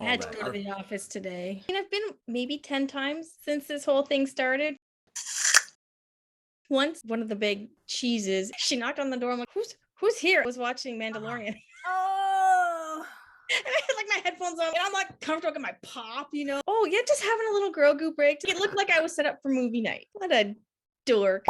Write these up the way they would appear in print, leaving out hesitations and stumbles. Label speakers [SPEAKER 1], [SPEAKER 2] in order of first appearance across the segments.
[SPEAKER 1] I had to go to the office today. And I've been maybe 10 times since this whole thing started. Once, one of the big cheeses, she knocked on the door. I'm like, who's here? I was watching Mandalorian.
[SPEAKER 2] Oh.
[SPEAKER 1] And I had like my headphones on, and I'm like comfortable with my pop, you know. Oh yeah, just having a little grogu break. It looked like I was set up for movie night. What a dork.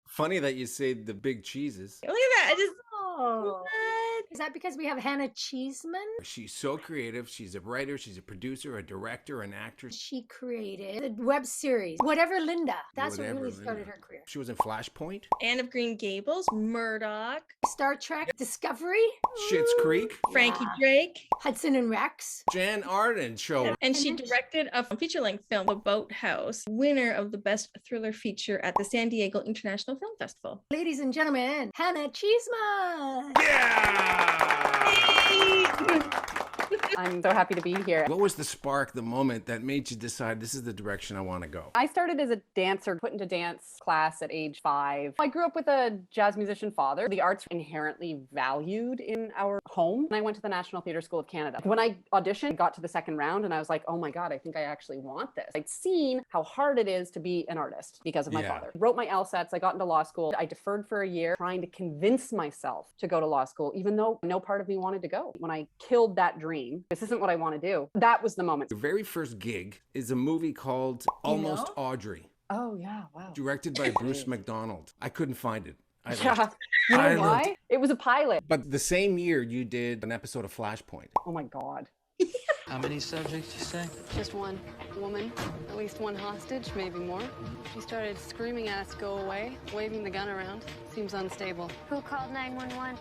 [SPEAKER 3] Funny that you say the big cheeses.
[SPEAKER 1] Look at that. I just
[SPEAKER 2] Oh.
[SPEAKER 1] what?
[SPEAKER 2] Is that because we have Hannah Cheesman?
[SPEAKER 3] She's so creative. She's a writer, she's a producer, a director, an actress.
[SPEAKER 2] She created a web series, Whatever Linda. That's what really started her career.
[SPEAKER 3] She was in Flashpoint.
[SPEAKER 1] Anne of Green Gables, Murdock,
[SPEAKER 2] Star Trek, Discovery,
[SPEAKER 3] Schitts Creek.
[SPEAKER 1] Frankie Drake,
[SPEAKER 2] Hudson and Rex.
[SPEAKER 3] Jann Arden Show.
[SPEAKER 1] And she directed a feature-length film, The Boathouse, winner of the Best Thriller Feature at the San Diego International Film Festival.
[SPEAKER 2] Ladies and gentlemen, Hannah Cheesman.
[SPEAKER 3] Yeah!
[SPEAKER 4] I'm so happy to be here.
[SPEAKER 3] What was the spark, the moment that made you decide this is the direction I want to go?
[SPEAKER 4] I started as a dancer, put into dance class at age 5. I grew up with a jazz musician father. The arts are inherently valued in our home. And I went to the National Theatre School of Canada. When I auditioned, got to the second round, and I was like, oh my God, I think I actually want this. I'd seen how hard it is to be an artist because of my father. Wrote my LSATs, I got into law school. I deferred for a year trying to convince myself to go to law school, even though no part of me wanted to go. When I killed that dream, this isn't what I want to do. That was the moment.
[SPEAKER 3] Your very first gig is a movie called Almost Audrey.
[SPEAKER 4] Oh yeah, wow.
[SPEAKER 3] Directed by Bruce McDonald. I couldn't find it.
[SPEAKER 4] You know why? It was a pilot.
[SPEAKER 3] But the same year you did an episode of Flashpoint.
[SPEAKER 4] Oh my God.
[SPEAKER 5] How many subjects you say?
[SPEAKER 6] Just one woman, at least one hostage, maybe more. She started screaming at us to go away, waving the gun around. Seems unstable.
[SPEAKER 7] Who called 911?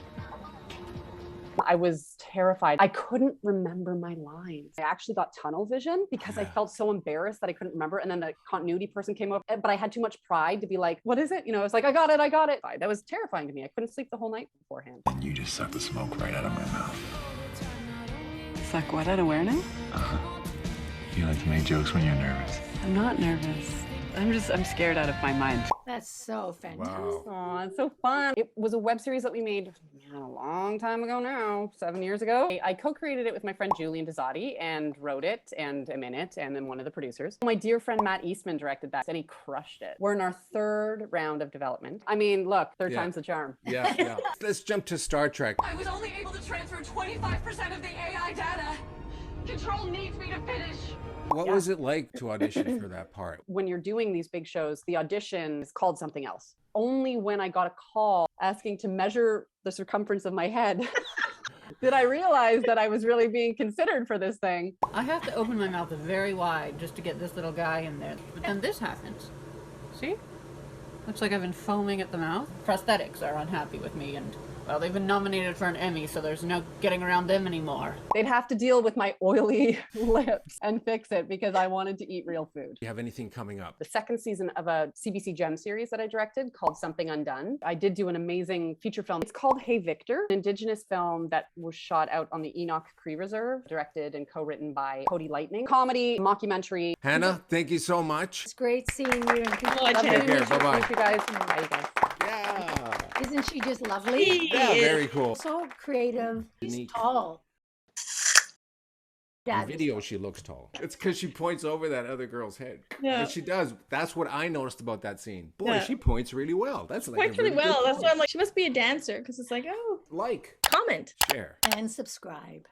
[SPEAKER 4] I was terrified. I couldn't remember my lines. I actually got tunnel vision because I felt so embarrassed that I couldn't remember. And then the continuity person came up, but I had too much pride to be like, what is it? You know, I was like, I got it. That was terrifying to me. I couldn't sleep the whole night beforehand.
[SPEAKER 5] And you just sucked the smoke right out of my mouth.
[SPEAKER 6] Suck what out of where now?
[SPEAKER 5] You like to make jokes when you're nervous.
[SPEAKER 6] I'm not nervous. I'm scared out of my mind.
[SPEAKER 2] That's so fantastic.
[SPEAKER 3] Wow.
[SPEAKER 4] Oh, it's so fun. It was a web series that we made a long time ago now, 7 years ago. I co-created it with my friend Julian Dezati and wrote it and am in it and I'm one of the producers. My dear friend Matt Eastman directed that and he crushed it. We're in our 3rd round of development. I mean, look, third time's the charm.
[SPEAKER 3] Yeah. Let's jump to Star Trek.
[SPEAKER 8] I was only able to transfer 25% of the AI data. Control needs me to finish.
[SPEAKER 3] What was it like to audition for that part?
[SPEAKER 4] When you're doing these big shows, the audition is called something else. Only when I got a call asking to measure the circumference of my head did I realize that I was really being considered for this thing.
[SPEAKER 9] I have to open my mouth very wide just to get this little guy in there. But then this happens. See? Looks like I've been foaming at the mouth. Prosthetics are unhappy with me and, well, they've been nominated for an Emmy, so there's no getting around them anymore.
[SPEAKER 4] They'd have to deal with my oily lips and fix it because I wanted to eat real food.
[SPEAKER 3] Do you have anything coming up?
[SPEAKER 4] The 2nd season of a CBC Gem series that I directed called Something Undone. I did do an amazing feature film. It's called Hey Victor, an Indigenous film that was shot out on the Enoch Cree Reserve, directed and co-written by Cody Lightning. Comedy, mockumentary.
[SPEAKER 3] Hannah, thank you so much.
[SPEAKER 2] It's great seeing you. And
[SPEAKER 4] Love
[SPEAKER 3] Take care. Bye-bye.
[SPEAKER 4] Thank you guys. Bye, you guys.
[SPEAKER 3] Yeah.
[SPEAKER 2] Isn't she just lovely?
[SPEAKER 3] Yeah, very cool.
[SPEAKER 2] So creative. She's
[SPEAKER 3] Unique.
[SPEAKER 2] tall.
[SPEAKER 3] In video, she looks tall. It's because she points over that other girl's head.
[SPEAKER 1] Yeah.
[SPEAKER 3] But she does. That's what I noticed about that scene. Boy,
[SPEAKER 1] Yeah.
[SPEAKER 3] she points really well. That's like
[SPEAKER 1] Quite
[SPEAKER 3] a
[SPEAKER 1] really well.
[SPEAKER 3] good
[SPEAKER 1] That's
[SPEAKER 3] point.
[SPEAKER 1] why I'm like, she must be a dancer because it's like, oh,
[SPEAKER 3] Like,
[SPEAKER 1] comment.
[SPEAKER 3] share.
[SPEAKER 2] And subscribe.